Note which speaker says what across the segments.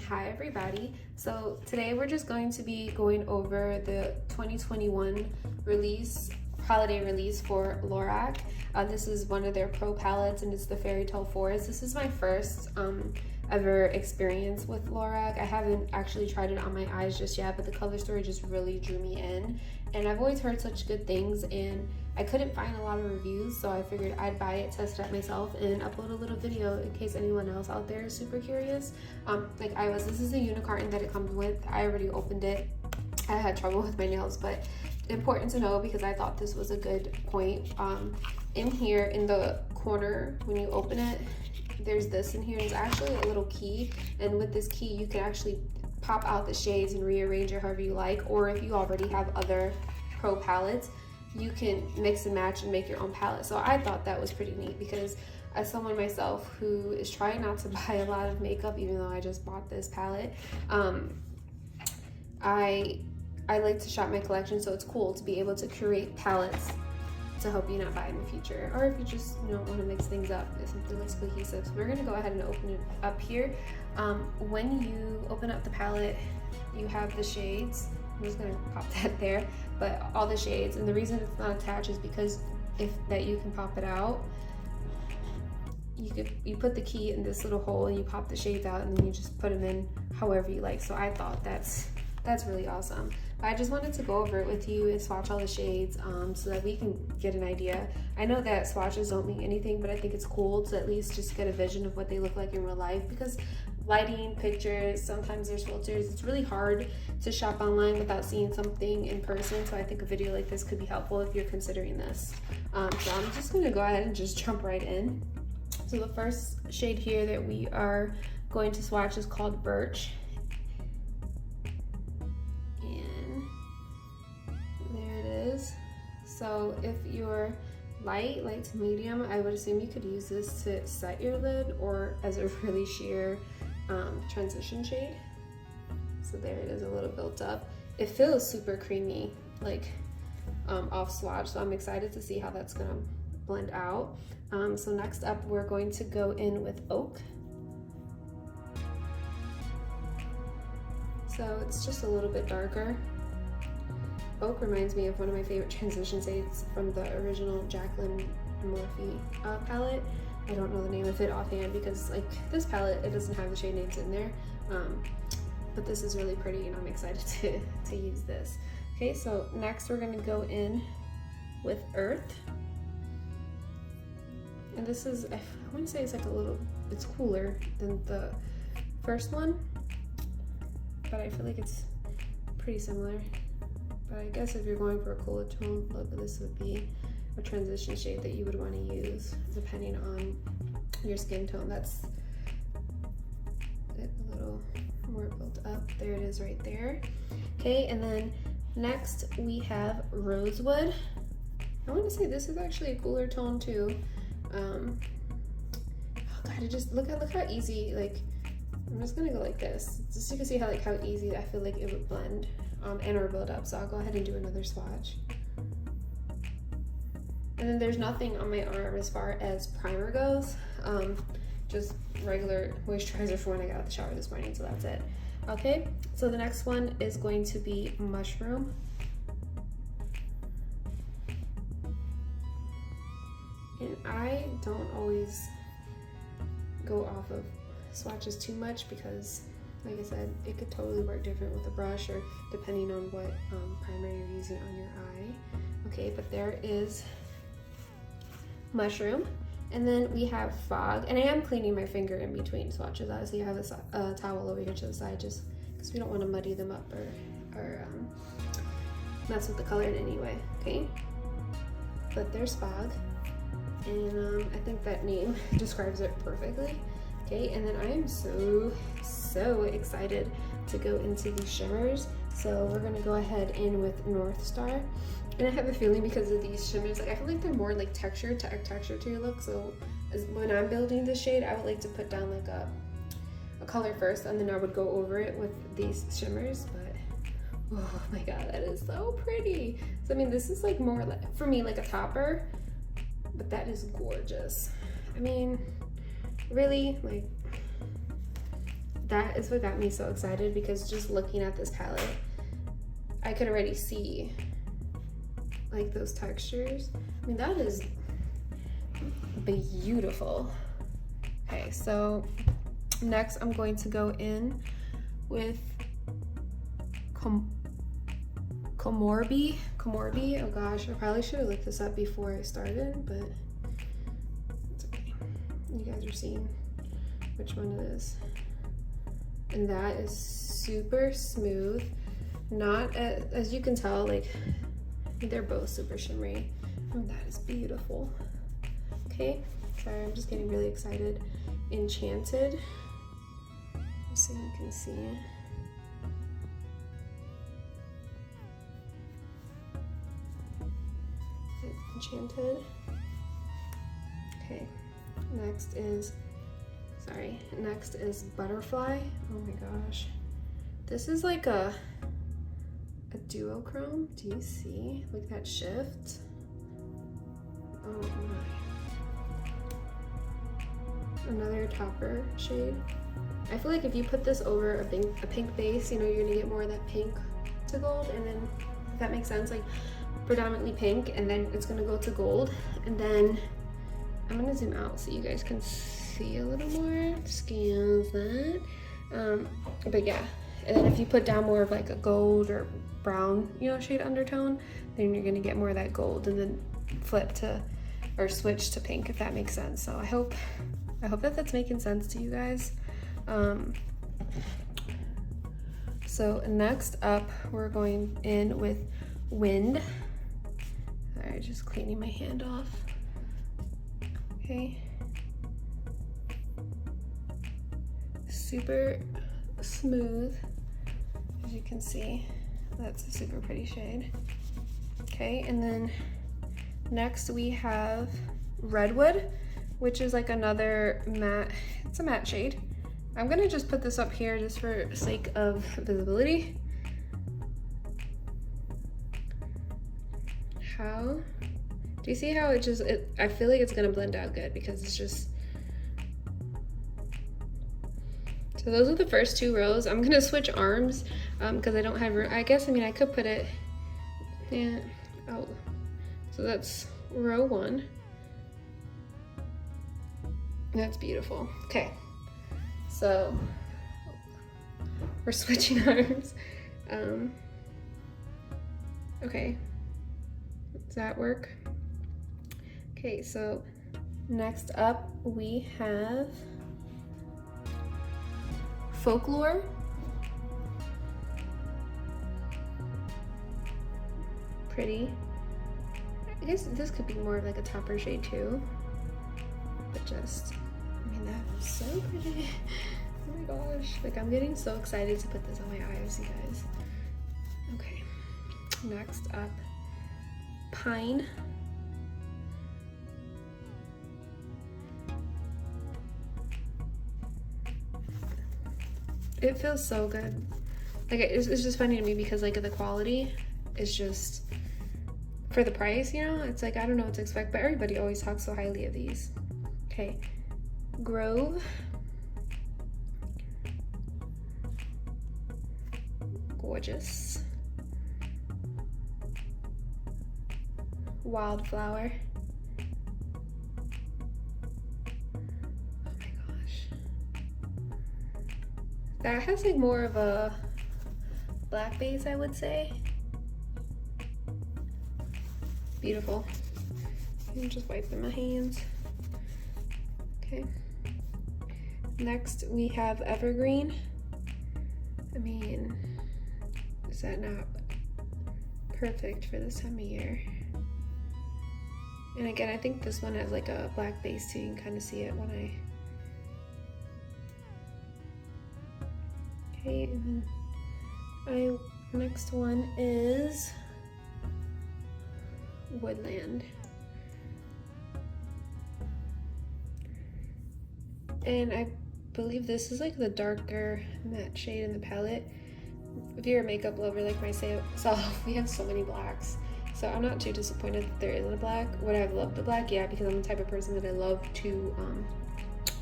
Speaker 1: Hi everybody. So today we're just going to be going over the 2021 holiday release for Lorac. This is one of their pro palettes and it's the Fairytale Forest. This is my first ever experience with Lorac. I haven't actually tried it on my eyes just yet, but the color story just really drew me in. And I've always heard such good things and I couldn't find a lot of reviews, so I figured I'd buy it, test it out myself, and upload a little video in case anyone else out there is super curious. Like I was. This is a unicorn that it comes with. I already opened it. I had trouble with my nails, but important to know because I thought this was a good point. In here in the corner, when you open it, there's this in here. It's actually a little key, and with this key you can actually pop out the shades and rearrange it however you like, or if you already have other pro palettes, you can mix and match and make your own palette. So I thought that was pretty neat because as someone myself who is trying not to buy a lot of makeup, even though I just bought this palette, I like to shop my collection, so it's cool to be able to curate palettes to help you not buy in the future, or if you just want to mix things up if something looks cohesive. So we're going to go ahead and open it up here. When you open up the palette, you have the shades. I'm just gonna pop that there, but all the shades, and the reason it's not attached is because you can pop it out. You put the key in this little hole and you pop the shades out, and then you just put them in however you like. So I thought that's really awesome. But I just wanted to go over it with you and swatch all the shades so that we can get an idea. I know that swatches don't mean anything, but I think it's cool to at least just get a vision of what they look like in real life, because lighting, pictures, sometimes there's filters. It's really hard to shop online without seeing something in person, so I think a video like this could be helpful if you're considering this. So I'm just gonna go ahead and just jump right in. So the first shade here that we are going to swatch is called Birch. And there it is. So if you're light to medium, I would assume you could use this to set your lid or as a really sheer transition shade. So there it is, a little built up. It feels super creamy, like off swatch, so I'm excited to see how that's gonna blend out. So next up we're going to go in with Oak. So it's just a little bit darker. Oak reminds me of one of my favorite transition shades from the original Jacqueline Morphe palette. I don't know the name of it offhand because like this palette, it doesn't have the shade names in there. But this is really pretty and I'm excited to use this. Okay, so next we're gonna go in with Earth. And this is, I wouldn't say it's like it's cooler than the first one, but I feel like it's pretty similar. But I guess if you're going for a cooler tone look, this would be a transition shade that you would want to use depending on your skin tone. That's it, a little more built up. There it is right there. Okay, and then next we have Rosewood. I want to say this is actually a cooler tone too. Oh God, look how easy, like, I'm just gonna go like this, just so you can see how easy I feel like it would blend and or build up. So I'll go ahead and do another swatch. And then there's nothing on my arm as far as primer goes, just regular moisturizer for when I got out of the shower this morning, so that's it. Okay, so the next one is going to be Mushroom. And I don't always go off of swatches too much because, like I said, it could totally work different with a brush or depending on what primer you're using on your eye. Okay, but there is Mushroom. And then we have Fog. And I am cleaning my finger in between swatches. Obviously, I have a towel over here to the side just because we don't want to muddy them up or mess with the color in any way, okay? But there's Fog. And I think that name describes it perfectly. Okay, and then I am so excited to go into these shimmers. So we're gonna go ahead in with North Star. And I have a feeling because of these shimmers, like I feel like they're more like texture to your look. So when I'm building this shade, I would like to put down like a color first, and then I would go over it with these shimmers. But oh my God, that is so pretty. So I mean, this is like more like, for me, like a topper, but that is gorgeous. I mean, really, like that is what got me so excited, because just looking at this palette, I could already see like those textures. I mean, that is beautiful. Okay, so next I'm going to go in with Komorbi. Oh gosh, I probably should have looked this up before I started, but it's okay. You guys are seeing which one it is. And that is super smooth. Not as you can tell, like they're both super shimmery. And that is beautiful. Okay, sorry, I'm just getting really excited. Enchanted, so you can see. Enchanted. Okay, next is Butterfly. Oh my gosh, this is like a duochrome. Do you see like that shift? Oh my. Another topper shade. I feel like if you put this over a pink base, you know, you're gonna get more of that pink to gold, and then, if that makes sense, like predominantly pink, and then it's gonna go to gold. And then I'm gonna zoom out so you guys can see a little more. Excuse that. But yeah, and then if you put down more of like a gold or brown, you know, shade undertone, then you're gonna get more of that gold, and then flip to or switch to pink, if that makes sense. So I hope that that's making sense to you guys. So next up, we're going in with Wind. Sorry, just cleaning my hand off. Okay. Super smooth, as you can see. That's a super pretty shade. Okay, and then next we have Redwood, which is like another matte, it's a matte shade. I'm gonna just put this up here just for sake of visibility. How, do you see how it just, I feel like it's gonna blend out good because it's just, so those are the first two rows. I'm gonna switch arms because I don't have room. I guess, I mean, I could put it, yeah, oh, so that's row 1. That's beautiful. Okay, so we're switching arms. Okay, does that work? Okay, so next up we have Folklore. Pretty. I guess this could be more of like a topper shade too, but just, I mean, that's so pretty. Oh my gosh, like I'm getting so excited to put this on my eyes, you guys. Okay, next up, Pine. It feels so good. Like it's just funny to me because like the quality is just, for the price, you know, it's like I don't know what to expect, but everybody always talks so highly of these. Okay, Grove. Gorgeous. Wildflower. Oh my gosh. That has like more of a black base, I would say. Beautiful. I'm just wiping my hands. Okay. Next we have Evergreen. I mean, is that not perfect for this time of year? And again, I think this one has like a black base too. You can kind of see it when I... Okay, and then next one is Woodland. And I believe this is like the darker matte shade in the palette. If you're a makeup lover like myself, we have so many blacks. So I'm not too disappointed that there isn't a black. Would I have loved the black? Yeah, because I'm the type of person that I love to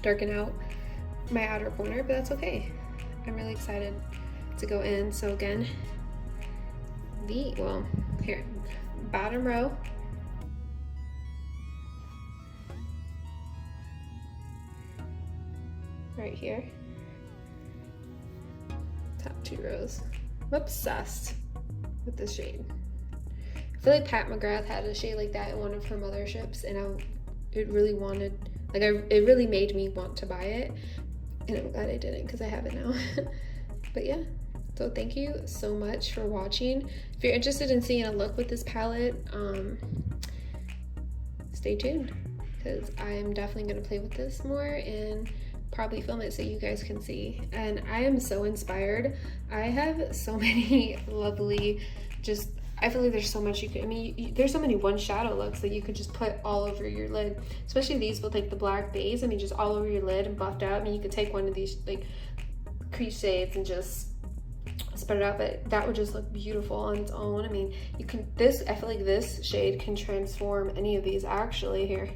Speaker 1: darken out my outer corner, but that's okay. I'm really excited to go in. So again, here, bottom row. Right here. Top 2 rows. I'm obsessed with this shade. I feel like Pat McGrath had a shade like that in one of her motherships, and it really made me want to buy it, and I'm glad I didn't because I have it now. But yeah, so thank you so much for watching. If you're interested in seeing a look with this palette, stay tuned, because I am definitely going to play with this more and probably film it so you guys can see. And I am so inspired. I have so many lovely, I feel like there's so much you could, there's so many one shadow looks that you could just put all over your lid, especially these with like the black base. Just all over your lid and buffed out. You could take one of these like crease shades and just spread it out, but that would just look beautiful on its own. I feel like this shade can transform any of these actually. Here,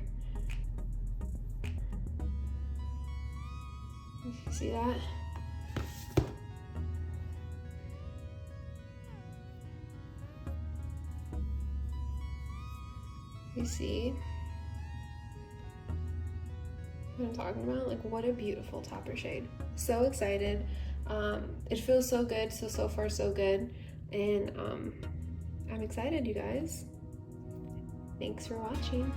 Speaker 1: you see that? You see what I'm talking about? Like, what a beautiful topper shade. So excited. It feels so good. So far so good. And I'm excited, you guys. Thanks for watching.